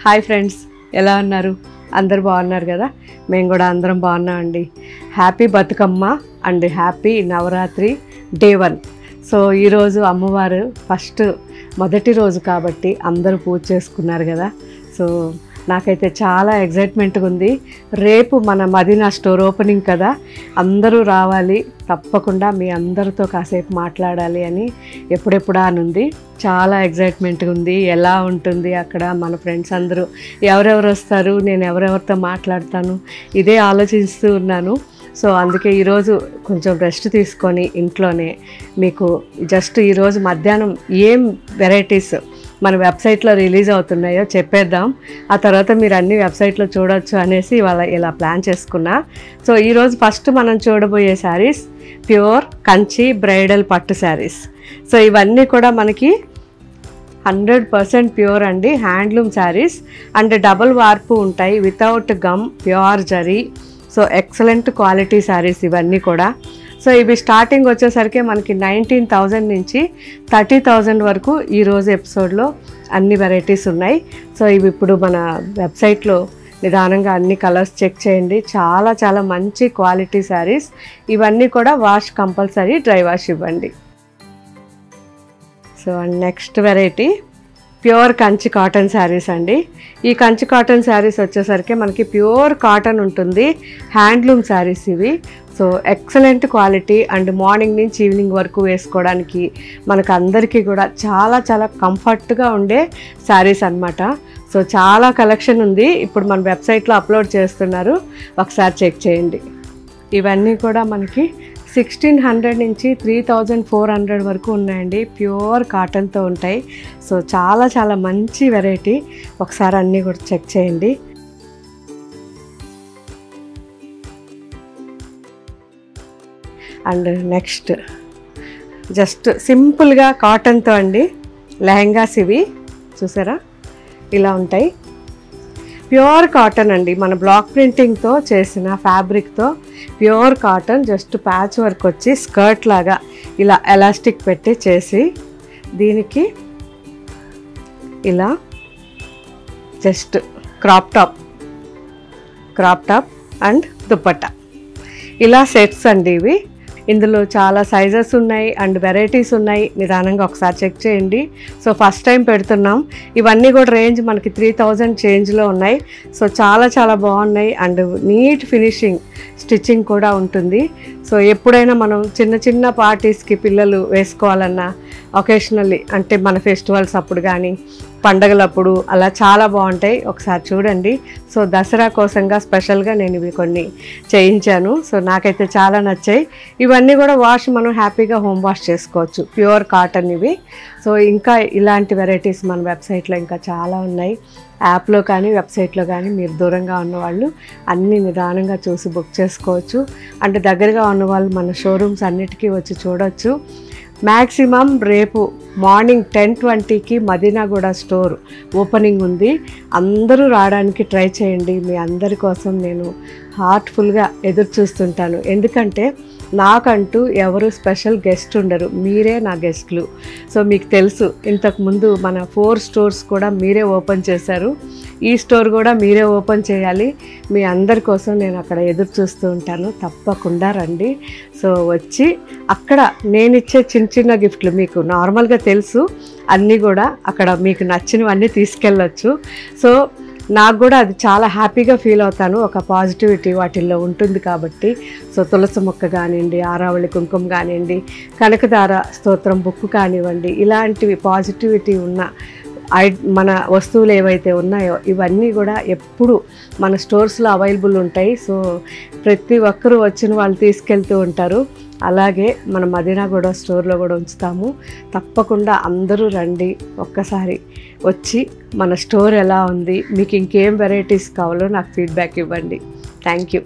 Hi friends, ఎలా ఉన్నారు? అందరు బాగున్నారు కదా? మేము కూడా అందరం బాగున్నామండి. Happy Bathukamma and happy Navratri day 1. సో ఈరోజు అమ్మవారు మొదటి రోజు కాబట్టి అందరూ పూజ చేసుకున్నారు కదా. సో నాకైతే చాలా ఎగ్జైట్మెంట్గా ఉంది. రేపు మన మదీనా స్టోర్ ఓపెనింగ్ కదా, అందరూ రావాలి, తప్పకుండా మీ అందరితో కాసేపు మాట్లాడాలి అని ఎప్పుడెప్పుడా అనుంది. చాలా ఎగ్జైట్మెంట్గా ఉంది. ఎలా ఉంటుంది అక్కడ, మన ఫ్రెండ్స్ అందరూ ఎవరెవరు వస్తారు, నేను ఎవరెవరితో మాట్లాడతాను, ఇదే ఆలోచిస్తూ ఉన్నాను. సో అందుకే ఈరోజు కొంచెం రెస్ట్ తీసుకొని ఇంట్లోనే మీకు జస్ట్ ఈరోజు మధ్యాహ్నం ఏం వెరైటీస్ మన వెబ్సైట్లో రిలీజ్ అవుతున్నాయో చెప్పేద్దాం. ఆ తర్వాత మీరు అన్ని వెబ్సైట్లో చూడొచ్చు అనేసి ఇలా ప్లాన్ చేసుకున్నా. సో ఈరోజు ఫస్ట్ మనం చూడబోయే శారీస్ ప్యూర్ కంచి బ్రైడల్ పట్టు శారీస్. సో ఇవన్నీ కూడా మనకి 100% ప్యూర్ అండి, handloom saris and double warp ఉంటాయి, without gum, pure zari. So excellent quality saris ఇవన్నీ కూడా. సో ఇవి స్టార్టింగ్ వచ్చేసరికి మనకి 19,000 నుంచి 30,000 వరకు ఈరోజు ఎపిసోడ్లో అన్ని వెరైటీస్ ఉన్నాయి. సో ఇవి ఇప్పుడు మన వెబ్సైట్లో నిదానంగా అన్ని కలర్స్ చెక్ చేయండి. చాలా చాలా మంచి క్వాలిటీ శారీస్ ఇవన్నీ కూడా. వాష్ కంపల్సరీ, డ్రై వాష్ ఇవ్వండి. So next variety pure Kanchi cotton saris అండి. ఈ కంచి కాటన్ శారీస్ వచ్చేసరికి మనకి ప్యూర్ కాటన్ ఉంటుంది, హ్యాండ్లూమ్ శారీస్ ఇవి. So excellent quality and morning నుంచి ఈవినింగ్ వరకు వేసుకోవడానికి మనకు అందరికీ కూడా చాలా చాలా కంఫర్ట్గా ఉండే శారీస్ అన్నమాట. సో చాలా కలెక్షన్ ఉంది, ఇప్పుడు మన వెబ్సైట్లో అప్లోడ్ చేస్తున్నారు, ఒకసారి చెక్ చేయండి. ఇవన్నీ కూడా మనకి 1,600 నుంచి 3,400 వరకు ఉన్నాయండి, ప్యూర్ కాటన్తో ఉంటాయి. సో చాలా చాలా మంచి వెరైటీ, ఒకసారి అన్నీ కూడా చెక్ చేయండి. అండ్ నెక్స్ట్ జస్ట్ సింపుల్గా కాటన్తో అండి లెహంగాస్ ఇవి చూసారా, ఇలా ఉంటాయి. ప్యూర్ కాటన్ అండి, మన బ్లాక్ ప్రింటింగ్తో చేసిన ఫ్యాబ్రిక్తో pure cotton, just patch work వచ్చి స్కర్ట్ లాగా ఇలా ఎలాస్టిక్ పెట్టి చేసి దీనికి ఇలా just crop top and dupatta, ఇలా సెట్స్ అండి ఇవి. ఇందులో చాలా సైజెస్ ఉన్నాయి అండ్ వెరైటీస్ ఉన్నాయి, నిదానంగా ఒకసారి చెక్ చేయండి. సో ఫస్ట్ టైం పెడుతున్నాం. ఇవన్నీ కూడా రేంజ్ మనకి 3,000 చేంజ్లో ఉన్నాయి. సో చాలా చాలా బాగున్నాయి అండ్ నీట్ ఫినిషింగ్, స్టిచ్చింగ్ కూడా ఉంటుంది. సో ఎప్పుడైనా మనం చిన్న చిన్న పార్టీస్కి పిల్లలు వేసుకోవాలన్నా, ఒకేషనల్లీ అంటే మన ఫెస్టివల్స్ అప్పుడు కానీ పండగలప్పుడు అలా చాలా బాగుంటాయి, ఒకసారి చూడండి. సో దసరా కోసంగా స్పెషల్గా నేను ఇవి కొన్ని చేయించాను. సో నాకైతే చాలా నచ్చాయి. ఇవన్నీ కూడా మనం హ్యాపీగా హోమ్ వాష్ చేసుకోవచ్చు, ప్యూర్ కాటన్ ఇవి. సో ఇంకా ఇలాంటి వెరైటీస్ మన వెబ్సైట్లో ఇంకా చాలా ఉన్నాయి. యాప్లో కానీ వెబ్సైట్లో కానీ మీరు దూరంగా ఉన్నవాళ్ళు అన్నీ నిదానంగా చూసి బుక్ చేసుకోవచ్చు. అంటే దగ్గరగా ఉన్నవాళ్ళు మన షోరూమ్స్ అన్నిటికీ వచ్చి చూడవచ్చు. మ్యాక్సిమం రేపు మార్నింగ్ 10:20కి మదీనాగూడ స్టోర్ ఓపెనింగ్ ఉంది, అందరూ రావడానికి ట్రై చేయండి. మీ అందరి కోసం నేను హార్ట్ఫుల్గా ఎదురు చూస్తుంటాను, ఎందుకంటే నాకంటూ ఎవరు స్పెషల్ గెస్ట్ ఉండరు, మీరే నా గెస్ట్లు. సో మీకు తెలుసు, ఇంతకుముందు మన 4 స్టోర్స్ కూడా మీరే ఓపెన్ చేశారు, ఈ స్టోర్ కూడా మీరే ఓపెన్ చేయాలి. మీ అందరి కోసం నేను అక్కడ ఎదురు చూస్తూ ఉంటాను, తప్పకుండా రండి. సో వచ్చి అక్కడ నేను ఇచ్చే చిన్న చిన్న గిఫ్ట్లు మీకు నార్మల్గా తెలుసు, అన్నీ కూడా అక్కడ మీకు నచ్చినవన్నీ తీసుకెళ్ళొచ్చు. సో నాకు కూడా అది చాలా హ్యాపీగా ఫీల్ అవుతాను, ఒక పాజిటివిటీ వాటిల్లో ఉంటుంది కాబట్టి. సో తులసి మొక్క కానివ్వండి, ఆరావళి కుంకుమ కానివ్వండి, కనకదార స్తోత్రం బుక్ కానివ్వండి, ఇలాంటివి పాజిటివిటీ ఉన్న మన వస్తువులు ఏవైతే ఉన్నాయో ఇవన్నీ కూడా ఎప్పుడు మన స్టోర్స్లో అవైలబుల్ ఉంటాయి. సో ప్రతి ఒక్కరూ వచ్చిన వాళ్ళు తీసుకెళ్తూ ఉంటారు. అలాగే మన మదీనాగూడ స్టోర్లో కూడా ఉంచుతాము, తప్పకుండా అందరూ రండి. ఒక్కసారి వచ్చి మన స్టోర్ ఎలా ఉంది, మీకు ఇంకేం వెరైటీస్ కావాలో నాకు ఫీడ్బ్యాక్ ఇవ్వండి. Thank you.